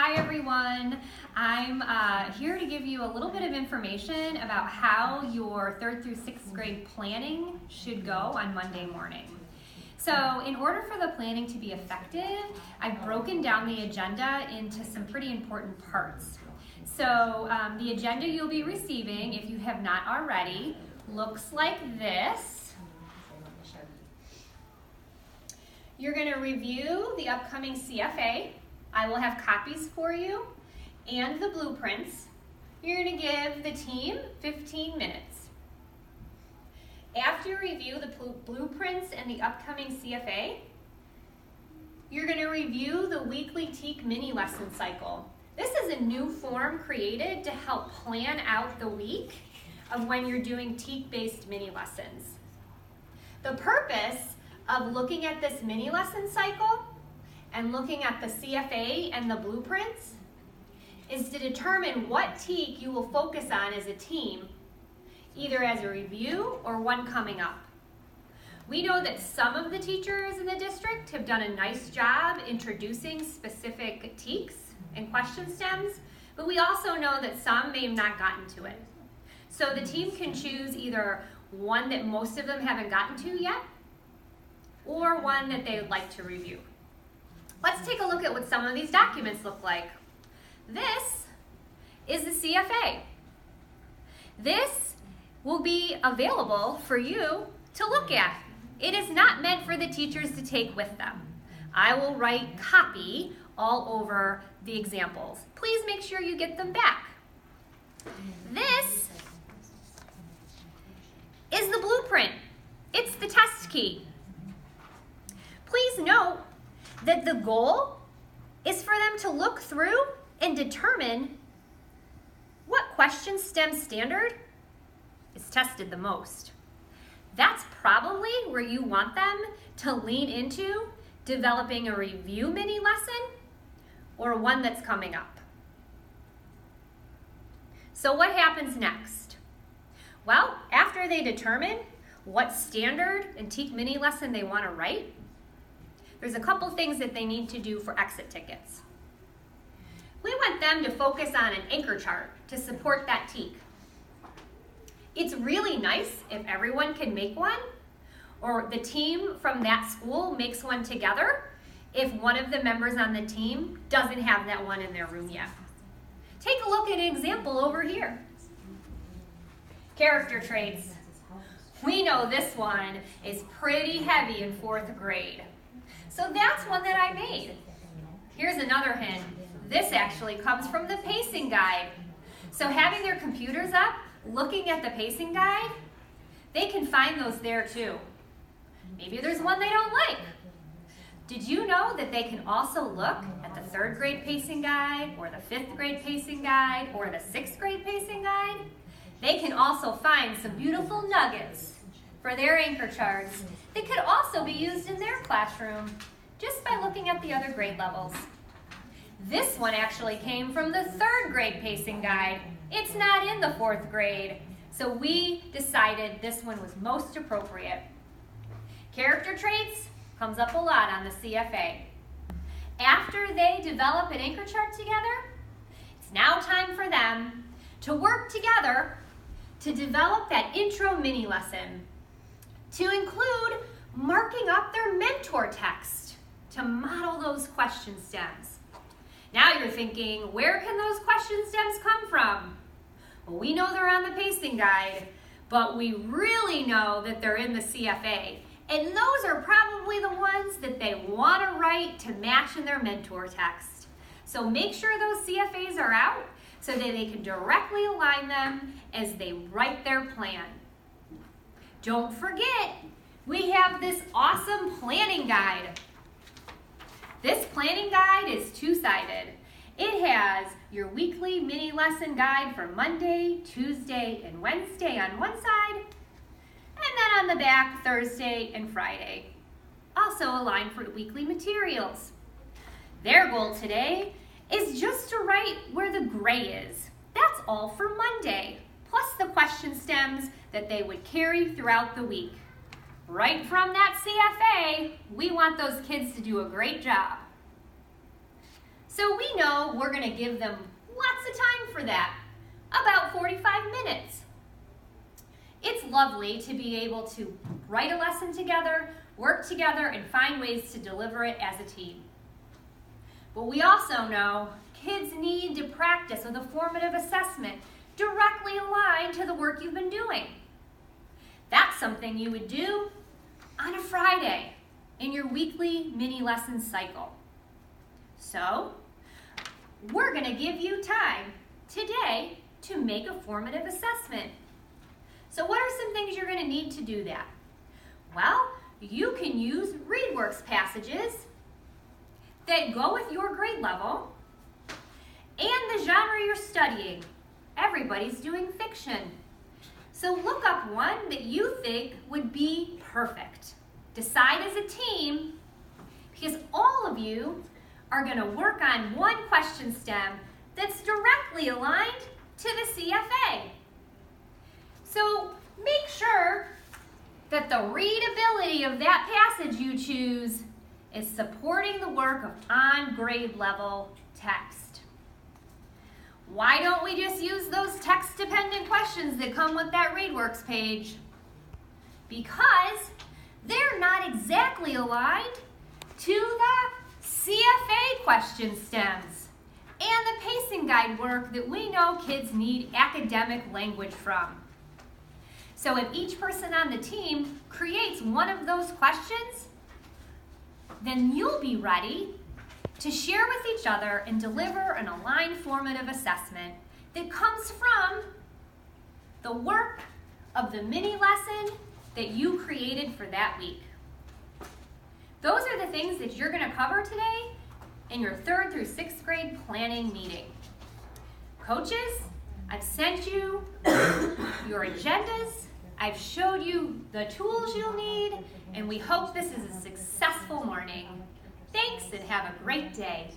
Hi everyone, I'm here to give you a little bit of information about how your 3rd through 6th grade planning should go on Monday morning. So in order for the planning to be effective, I've broken down the agenda into some pretty important parts. So the agenda you'll be receiving, if you have not already, looks like this. You're going to review the upcoming CFA. I will have copies for you and the blueprints. You're going to give the team 15 minutes. After you review the blueprints and the upcoming CFA, you're going to review the weekly TEAC mini lesson cycle. This is a new form created to help plan out the week of when you're doing TEAC-based mini lessons. The purpose of looking at this mini lesson cycle and looking at the CFA and the blueprints is to determine what TEAC you will focus on as a team, either as a review or one coming up. We know that some of the teachers in the district have done a nice job introducing specific TEACs and question stems, but we also know that some may have not gotten to it. So the team can choose either one that most of them haven't gotten to yet, or one that they would like to review. Let's take a look at what some of these documents look like. This is the CFA. This will be available for you to look at. It is not meant for the teachers to take with them. I will write copy all over the examples. Please make sure you get them back. This is the blueprint. It's the test key. Please note that the goal is for them to look through and determine what question STEM standard is tested the most. That's probably where you want them to lean into developing a review mini lesson or one that's coming up. So what happens next? Well, after they determine what standard and TEAC mini lesson they want to write, there's a couple things that they need to do for exit tickets. We want them to focus on an anchor chart to support that TEAC. It's really nice if everyone can make one, or the team from that school makes one together if one of the members on the team doesn't have that one in their room yet. Take a look at an example over here. Character traits. We know this one is pretty heavy in 4th grade. So that's one that I made. Here's another hint. This actually comes from the pacing guide. So having their computers up, looking at the pacing guide, they can find those there too. Maybe there's one they don't like. Did you know that they can also look at the 3rd grade pacing guide, or the 5th grade pacing guide, or the 6th grade pacing guide? They can also find some beautiful nuggets for their anchor charts that could also be used in their classroom just by looking at the other grade levels. This one actually came from the 3rd grade pacing guide. It's not in the 4th grade, so we decided this one was most appropriate. Character traits comes up a lot on the CFA. After they develop an anchor chart together, it's now time for them to work together to develop that intro mini lesson, to include marking up their mentor text to model those question stems. Now you're thinking, where can those question stems come from? Well, we know they're on the pacing guide, but we really know that they're in the CFA. And those are probably the ones that they want to write to match in their mentor text. So make sure those CFAs are out so that they can directly align them as they write their plan. Don't forget, we have this awesome planning guide. This planning guide is two-sided. It has your weekly mini lesson guide for Monday, Tuesday, and Wednesday on one side, and then on the back, Thursday and Friday. Also aligned for weekly materials. Their goal today is just to write where the gray is. That's all for Monday, plus the question stems that they would carry throughout the week. Right from that CFA, we want those kids to do a great job. So we know we're going to give them lots of time for that, about 45 minutes. It's lovely to be able to write a lesson together, work together, and find ways to deliver it as a team. But we also know kids need to practice with a formative assessment directly aligned to the work you've been doing. That's something you would do on a Friday in your weekly mini lesson cycle. So, we're going to give you time today to make a formative assessment. So what are some things you're going to need to do that? Well, you can use ReadWorks passages that go with your grade level and the genre you're studying. Everybody's doing fiction. So look up one that you think would be perfect. Decide as a team, because all of you are going to work on one question stem that's directly aligned to the CFA. So make sure that the readability of that passage you choose is supporting the work of on-grade level text. Why don't we just use those text-dependent questions that come with that ReadWorks page? Because they're not exactly aligned to the CFA question stems and the pacing guide work that we know kids need academic language from. So if each person on the team creates one of those questions, then you'll be ready to share with each other and deliver an aligned formative assessment that comes from the work of the mini lesson that you created for that week. Those are the things that you're going to cover today in your 3rd through 6th grade planning meeting. Coaches, I've sent you your agendas, I've showed you the tools you'll need, and we hope this is a successful morning. Thanks and have a great day.